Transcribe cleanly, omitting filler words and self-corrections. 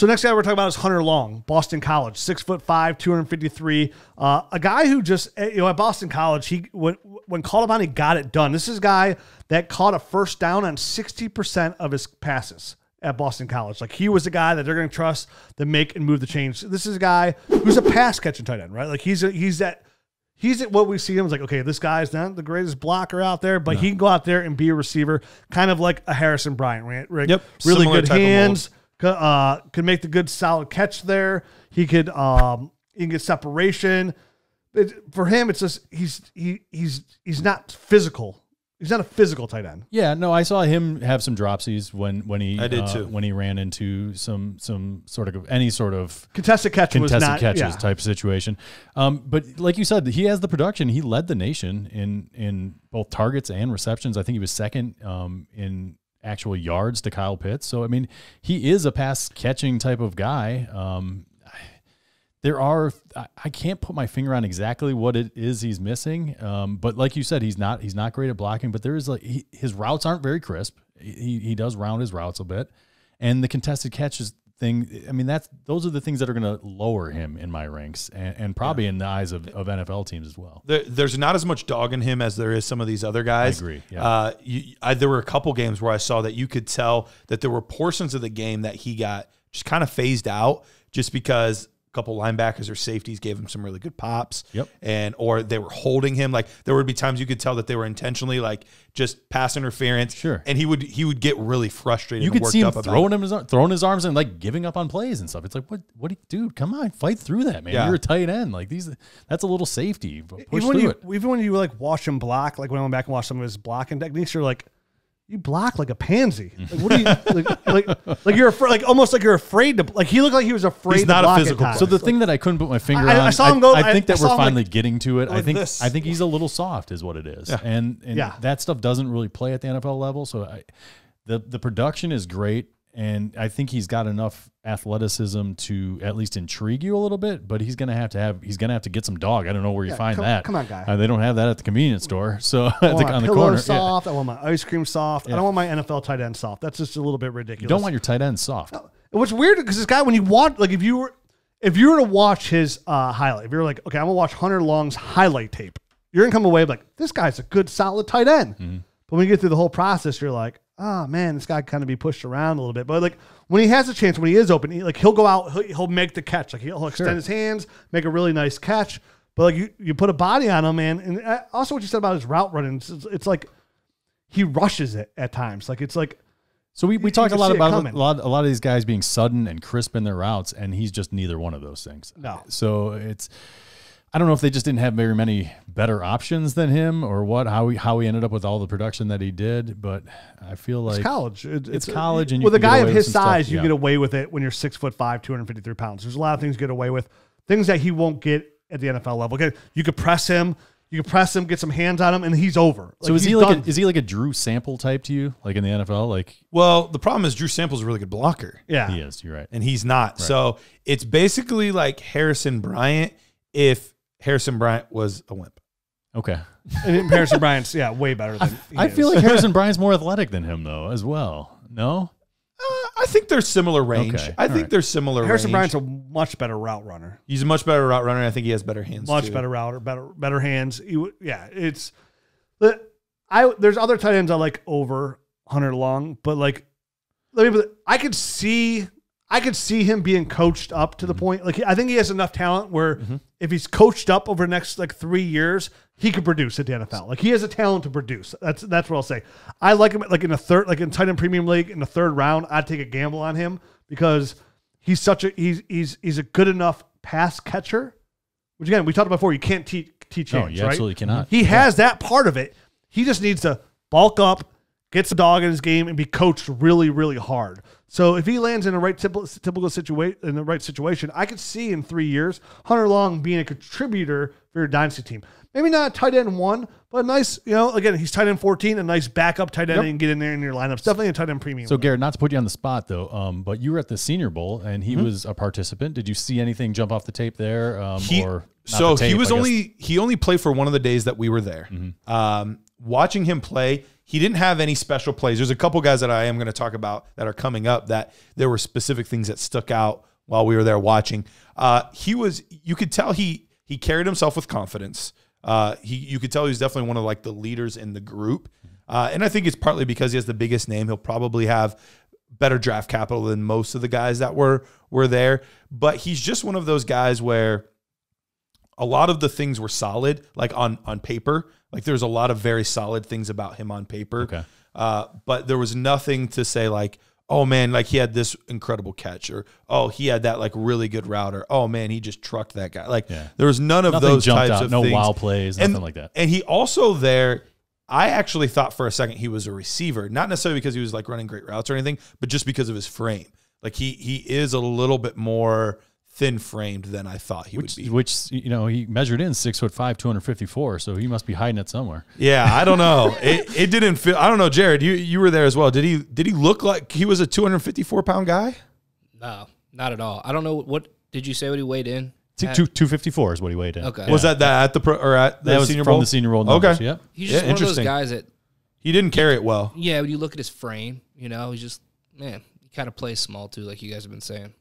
So next guy we're talking about is Hunter Long, Boston College, 6'5", 253. A guy who just, at Boston College, when called upon, he got it done. This is a guy that caught a first down on 60% of his passes at Boston College. Like, he was the guy that they're going to trust to make and move the chains. This is a guy who's a pass catching tight end, right? Like, he's at what we see him as like, okay, this guy's not the greatest blocker out there, but he can go out there and be a receiver, kind of like a Harrison Bryant, right? Yep. Really good hands, could make the good solid catch there. He can get separation. For him, it's just he's not physical. He's not a physical tight end. Yeah, no, I saw him have some dropsies when he I did too. when he ran into some sort of any sort of contested catches type situation. But like you said, he has the production. He led the nation in both targets and receptions. I think he was second in actual yards to Kyle Pitts. So I mean, he is a pass catching type of guy. I can't put my finger on exactly what it is he's missing. But like you said, he's not great at blocking, but there is his routes aren't very crisp. He does round his routes a bit, and the contested catches thing. I mean, those are the things that are going to lower him in my ranks and probably in the eyes of NFL teams as well. There's not as much dog in him as there is some of these other guys. I agree. Yeah. There were a couple games where I saw that you could tell that there were portions of the game that he got just kind of phased out just because couple linebackers or safeties gave him some really good pops. Yep. Or they were holding him. Like, there would be times you could tell that they were intentionally like just pass interference. Sure. And he would get really frustrated. You and could see him worked up throwing his arms and like giving up on plays and stuff. It's like, dude, come on, fight through that, man. Yeah. You're a tight end. Like that's a little safety. Push even through it. Even when you like watch him block, like when I went back and watched some of his blocking techniques, you're like, you block like a pansy. Like, what are you like you're almost like you're afraid to, like, he looked like he was afraid. He's not to block a physical. So the thing that I couldn't put my finger on, I saw him go. I think that we're finally like, getting to it. like I think he's a little soft, is what it is. Yeah. And that stuff doesn't really play at the NFL level. So the production is great, and I think he's got enough athleticism to at least intrigue you a little bit. But he's gonna have to get some dog. I don't know where you find that. Come on, guy. They don't have that at the convenience store. So on the corner, soft. Yeah. I want my ice cream soft. Yeah. I don't want my NFL tight end soft. That's just a little bit ridiculous. You don't want your tight end soft. No. What's weird because this guy, when you watch, like, if you were to watch his highlight, if you're like, okay, I'm gonna watch Hunter Long's highlight tape, you're gonna come away like, this guy's a good solid tight end. Mm-hmm. But when you get through the whole process, you're like, oh man, this guy kind of be pushed around a little bit. But like, when he has a chance, when he is open, he'll go out, he'll make the catch. Like, he'll extend his hands, make a really nice catch. But like, you put a body on him, man. And also what you said about his route running, it's like he rushes it at times. Like, it's like, so we talked a lot about a lot of these guys being sudden and crisp in their routes, and he's just neither one of those things. No. So I don't know if they just didn't have very many better options than him, or how he ended up with all the production that he did. But I feel like it's college. It's college, and with you a guy of his size, stuff, you get away with it when you're 6'5", 253 pounds. There's a lot of things you get away with, things that he won't get at the NFL level. Okay, you could press him. Get some hands on him, and he's over. Like, so is he like a Drew Sample type to you, like in the NFL? Like, well, the problem is Drew Sample's a really good blocker. Yeah, he is. You're right, and he's not. Right. So it's basically like Harrison Bryant if Harrison Bryant was a wimp. Okay, and Harrison Bryant's way better than. I feel like Harrison Bryant's more athletic than him though, as well. No. I think they're similar range. Okay. I think they're similar Harrison range. Bryant's a much better route runner. He's a much better route runner. And I think he has better hands. Much better router, better hands. There's other tight ends I like over Hunter Long, but like, I could see him being coached up to the point. Like, I think he has enough talent where if he's coached up over the next 3 years, he could produce at the NFL. Like, he has a talent to produce. That's what I'll say. I like him like in tight end premium league in the third round. I'd take a gamble on him because he's a good enough pass catcher. Which again, we talked about before. You can't teach hands, you absolutely cannot. He has that part of it. He just needs to bulk up, get some dog in his game, and be coached really, really hard. So if he lands in the right typical situation, I could see in 3 years Hunter Long being a contributor for your dynasty team. Maybe not a tight end 1, but a nice, again, he's tight end 14, a nice backup tight end and get in there in your lineups. Definitely a tight end premium. So Garrett, not to put you on the spot though, but you were at the Senior Bowl and he was a participant. Did you see anything jump off the tape there? He only played for one of the days that we were there. Watching him play, he didn't have any special plays. There's a couple guys that I am going to talk about that are coming up that there were specific things that stuck out while we were there watching. You could tell he carried himself with confidence. You could tell he was definitely one of like the leaders in the group. And I think it's partly because he has the biggest name. He'll probably have better draft capital than most of the guys that were there. But he's just one of those guys where a lot of the things were solid, like on paper. Like there's a lot of very solid things about him on paper. Okay. But there was nothing to say like, oh man, like he had this incredible catch, or oh, he had that like really good route, or oh man, he just trucked that guy. Like there was nothing those jumped types out, of no things. wow plays, nothing like that. And he also there, I actually thought for a second he was a receiver, not necessarily because he was like running great routes or anything, but just because of his frame. Like he is a little bit more thin framed than I thought he would be. Which, you know, he measured in 6'5", 254, so he must be hiding it somewhere. Yeah, I don't know. It didn't feel. I don't know, Jared. You were there as well. Did he look like he was a 254-pound guy? No, not at all. I don't know what did you say what he weighed in? 254 is what he weighed in. Okay. Was that at the pro or at the that was Senior from Bowl? the Senior Bowl numbers, Okay. Yep. He's just one of those guys that he didn't carry it well. Yeah, when you look at his frame, you know, he's just he kind of plays small too, like you guys have been saying.